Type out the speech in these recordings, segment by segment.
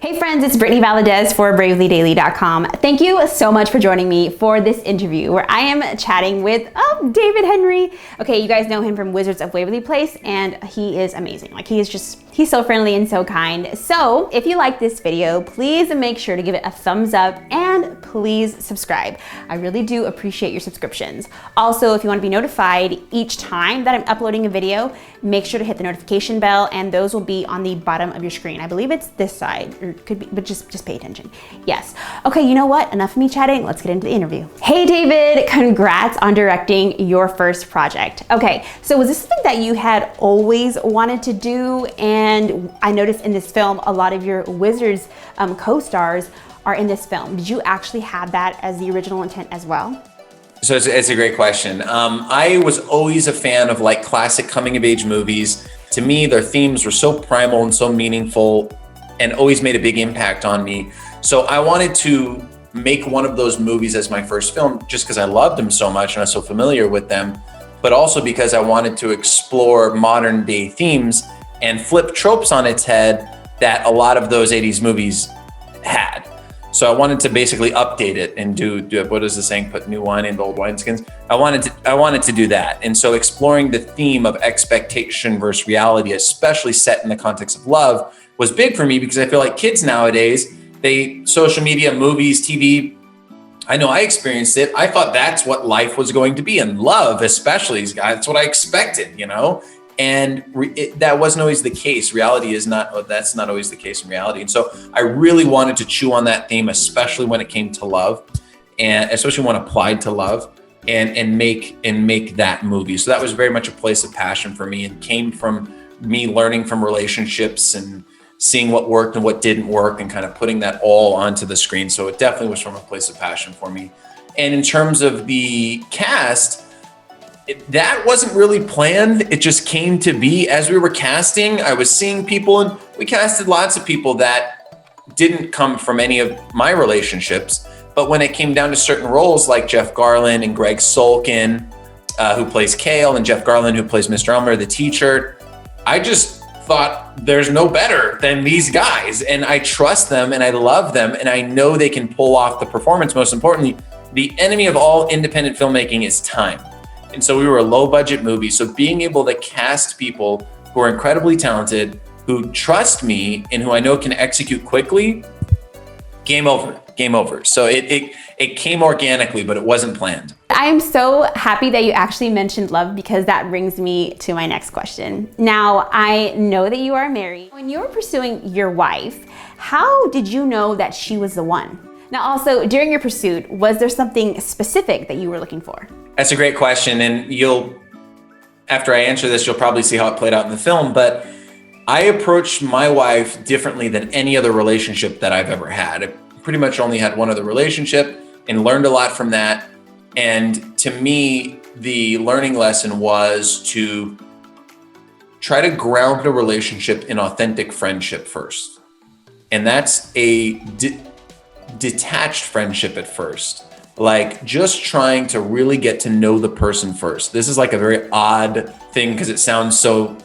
Hey friends, it's Brittany Valadez for BravelyDaily.com. Thank you so much for joining me for this interview where I am chatting with David Henrie. Okay, you guys know him from Wizards of Waverly Place, and he is amazing. Like, he's so friendly and so kind. So if you like this video, please make sure to give it a thumbs up and please subscribe. I really do appreciate your subscriptions. Also, if you want to be notified each time that I'm uploading a video, make sure to hit the notification bell, and those will be on the bottom of your screen. I believe it's this side, or it could be, but just pay attention. Yes. Okay, you know what? Enough of me chatting. Let's get into the interview. Hey David, congrats on directing your first project. Okay, so was this something that you had always wanted to do? And I noticed in this film, a lot of your Wizards co-stars are in this film. Did you actually have that as the original intent as well? So it's a great question. I was always a fan of like classic coming of age movies. To me, their themes were so primal and so meaningful and always made a big impact on me. So I wanted to make one of those movies as my first film just because I loved them so much and I was so familiar with them, but also because I wanted to explore modern day themes and flip tropes on its head that a lot of those 80s movies had. So I wanted to basically update it and do what is the saying? Put new wine into old wineskins. I wanted to do that. And so exploring the theme of expectation versus reality, especially set in the context of love, was big for me because I feel like kids nowadays, social media, movies, TV, I know I experienced it. I thought that's what life was going to be, and love especially, that's what I expected, you know? And that wasn't always the case. That's not always the case in reality. And so I really wanted to chew on that theme, especially when it came to love, and especially when applied to love, and make that movie. So that was very much a place of passion for me, and came from me learning from relationships and seeing what worked and what didn't work and kind of putting that all onto the screen. So it definitely was from a place of passion for me. And in terms of the cast, that wasn't really planned. It just came to be as we were casting. I was seeing people, and we casted lots of people that didn't come from any of my relationships. But when it came down to certain roles like Jeff Garlin and Greg Sulkin, who plays Kale, and Jeff Garlin, who plays Mr. Elmer, the teacher, I just thought there's no better than these guys. And I trust them and I love them. And I know they can pull off the performance. Most importantly, the enemy of all independent filmmaking is time. And so we were a low budget movie. So being able to cast people who are incredibly talented, who trust me and who I know can execute quickly, game over. So it came organically, but it wasn't planned. I'm so happy that you actually mentioned love, because that brings me to my next question. Now, I know that you are married. When you were pursuing your wife, how did you know that she was the one? Now, also, during your pursuit, was there something specific that you were looking for? That's a great question. And after I answer this, you'll probably see how it played out in the film. But I approached my wife differently than any other relationship that I've ever had. I pretty much only had one other relationship and learned a lot from that. And to me, the learning lesson was to try to ground a relationship in authentic friendship first. And that's a detached friendship at first. Like just trying to really get to know the person first. This is like a very odd thing because it sounds so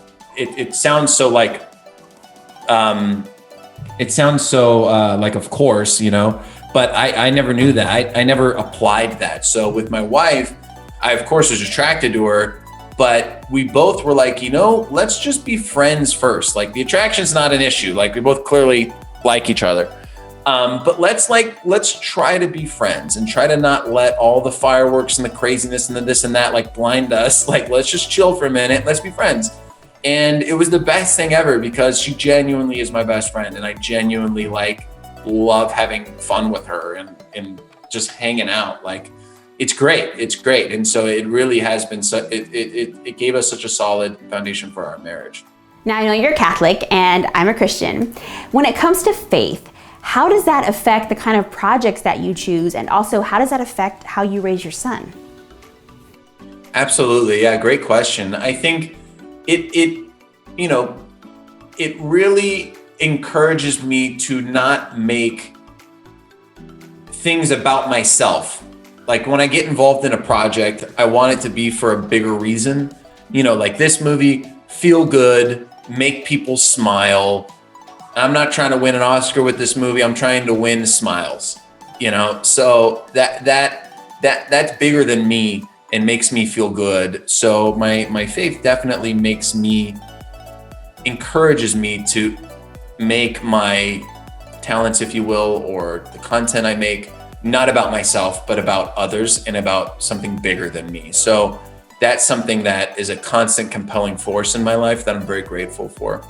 like of course, you know, but I never knew that. I never applied that. So with my wife, I of course was attracted to her, but we both were like, you know, let's just be friends first. Like the attraction's not an issue. Like we both clearly like each other. But let's try to be friends and try to not let all the fireworks and the craziness and the this and that like blind us. Like, let's just chill for a minute. Let's be friends. And it was the best thing ever because she genuinely is my best friend. And I genuinely love having fun with her and just hanging out. Like, it's great. It's great. And so it really has been, it gave us such a solid foundation for our marriage. Now, I know you're Catholic and I'm a Christian. When it comes to faith, how does that affect the kind of projects that you choose? And also, how does that affect how you raise your son? Absolutely. Yeah, great question. I think it really encourages me to not make things about myself. Like when I get involved in a project, I want it to be for a bigger reason. You know, like this movie, feel good, make people smile, I'm not trying to win an Oscar with this movie. I'm trying to win smiles, you know? So that's bigger than me and makes me feel good. So my faith definitely encourages me to make my talents, if you will, or the content I make, not about myself, but about others and about something bigger than me. So that's something that is a constant compelling force in my life that I'm very grateful for.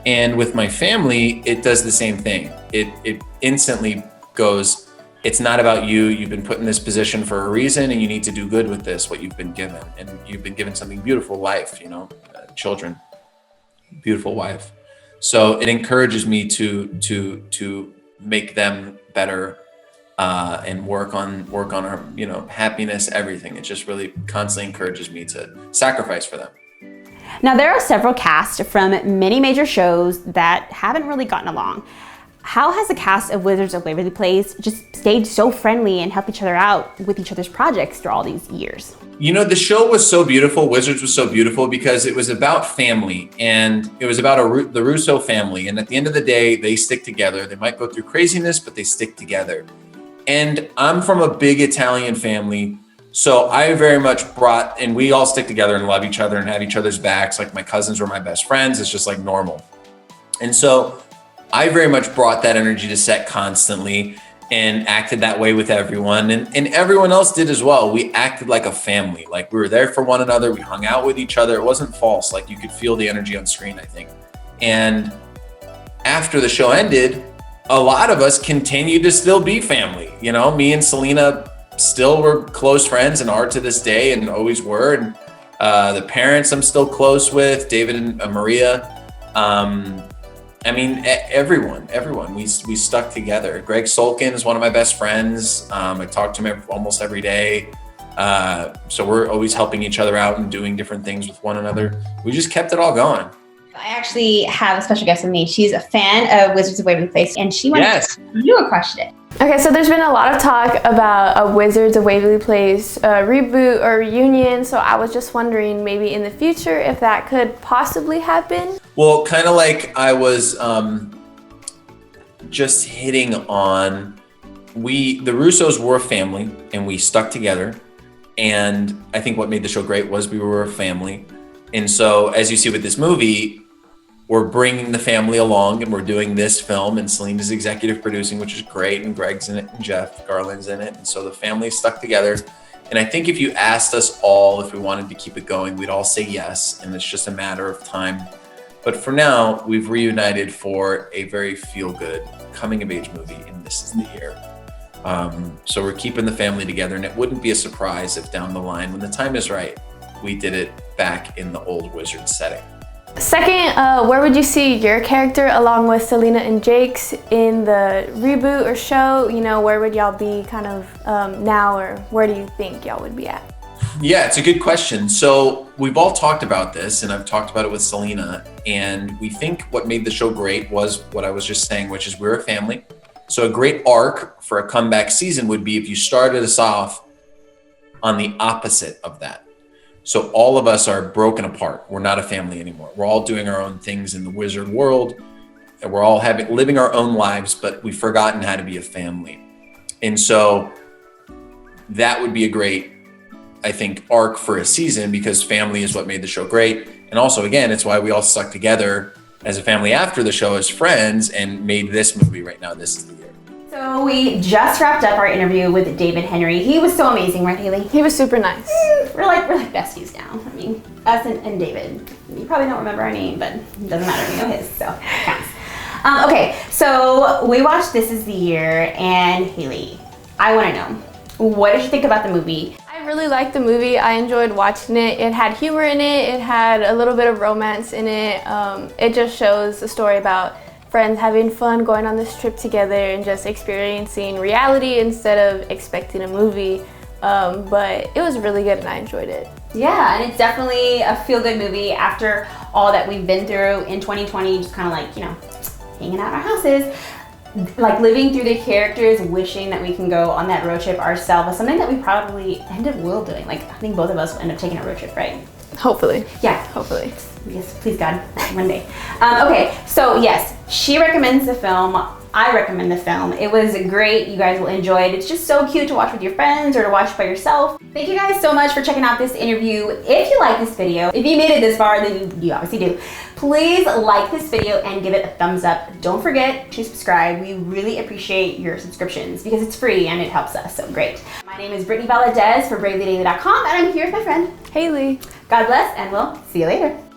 And with my family, it does the same thing. It instantly goes, it's not about you. You've been put in this position for a reason, and you need to do good with this, what you've been given. And you've been given something beautiful, life, you know, children, beautiful wife. So it encourages me to make them better and work on our, you know, happiness, everything. It just really constantly encourages me to sacrifice for them. Now, there are several casts from many major shows that haven't really gotten along. How has the cast of Wizards of Waverly Place just stayed so friendly and help each other out with each other's projects through all these years? You know, the show was so beautiful, Wizards was so beautiful because it was about family, and it was about the Russo family. And at the end of the day, they stick together. They might go through craziness, but they stick together. And I'm from a big Italian family. So I very much and we all stick together and love each other and have each other's backs. Like my cousins were my best friends. It's just like normal. And so I very much brought that energy to set constantly and acted that way with everyone. And everyone else did as well. We acted like a family. Like we were there for one another. We hung out with each other. It wasn't false. Like you could feel the energy on screen, I think. And after the show ended, a lot of us continued to still be family. You know, me and Selena still were close friends and are to this day and always were. And the parents I'm still close with, David and Maria. I mean, everyone, we stuck together. Greg Solkin is one of my best friends. I talk to him almost every day. So we're always helping each other out and doing different things with one another. We just kept it all going. I actually have a special guest with me. She's a fan of Wizards of Waverly Place, and she wanted to ask you a question. Okay, so there's been a lot of talk about a Wizards of Waverly Place reboot or reunion, so I was just wondering maybe in the future if that could possibly happen. Well, kind of like I was just hitting on, the Russos were a family and we stuck together. And I think what made the show great was we were a family. And so as you see with this movie, we're bringing the family along and we're doing this film, and Selena's executive producing, which is great. And Greg's in it and Jeff Garland's in it. And so the family stuck together. And I think if you asked us all if we wanted to keep it going, we'd all say yes. And it's just a matter of time. But for now, we've reunited for a very feel-good coming-of-age movie, and this is the year. So we're keeping the family together, and it wouldn't be a surprise if down the line, when the time is right, we did it back in the old Wizard setting. Second, where would you see your character along with Selena and Jake's in the reboot or show? You know, where would y'all be kind of now, or where do you think y'all would be at? Yeah, it's a good question. So we've all talked about this, and I've talked about it with Selena, and we think what made the show great was what I was just saying, which is we're a family. So a great arc for a comeback season would be if you started us off on the opposite of that. So all of us are broken apart. We're not a family anymore. We're all doing our own things in the wizard world, and we're all living our own lives, but we've forgotten how to be a family. And so that would be a great, I think, arc for a season, because family is what made the show great. And also, again, it's why we all stuck together as a family after the show as friends and made this movie right now. This is the year. So we just wrapped up our interview with David Henrie. He was so amazing, right, Haley? He was super nice. We're like besties now. I mean, us and David. You probably don't remember our name, but it doesn't matter. You know his, so it counts. Okay, so we watched This Is the Year, and Haley, I want to know, what did you think about the movie? I really liked the movie. I enjoyed watching it. It had humor in it. It had a little bit of romance in it. It just shows a story about friends having fun going on this trip together and just experiencing reality instead of expecting a movie. But it was really good and I enjoyed it. Yeah, and it's definitely a feel-good movie after all that we've been through in 2020, just kind of like, you know, hanging out in our houses, like living through the characters, wishing that we can go on that road trip ourselves, something that we probably end up doing. Like, I think both of us will end up taking a road trip, right? Hopefully. Yeah. Hopefully. Yes, please God, one day. Okay, so yes, She recommends the film. I recommend the film. It was great. You guys will enjoy it. It's just so cute to watch with your friends or to watch by yourself. Thank you guys so much for checking out this interview. If you like this video, if you made it this far, then you obviously do. Please like this video and give it a thumbs up. Don't forget to subscribe. We really appreciate your subscriptions because it's free and it helps us, so great. My name is Brittany Valadez for BravelyDaily.com and I'm here with my friend Haley. God bless and we'll see you later.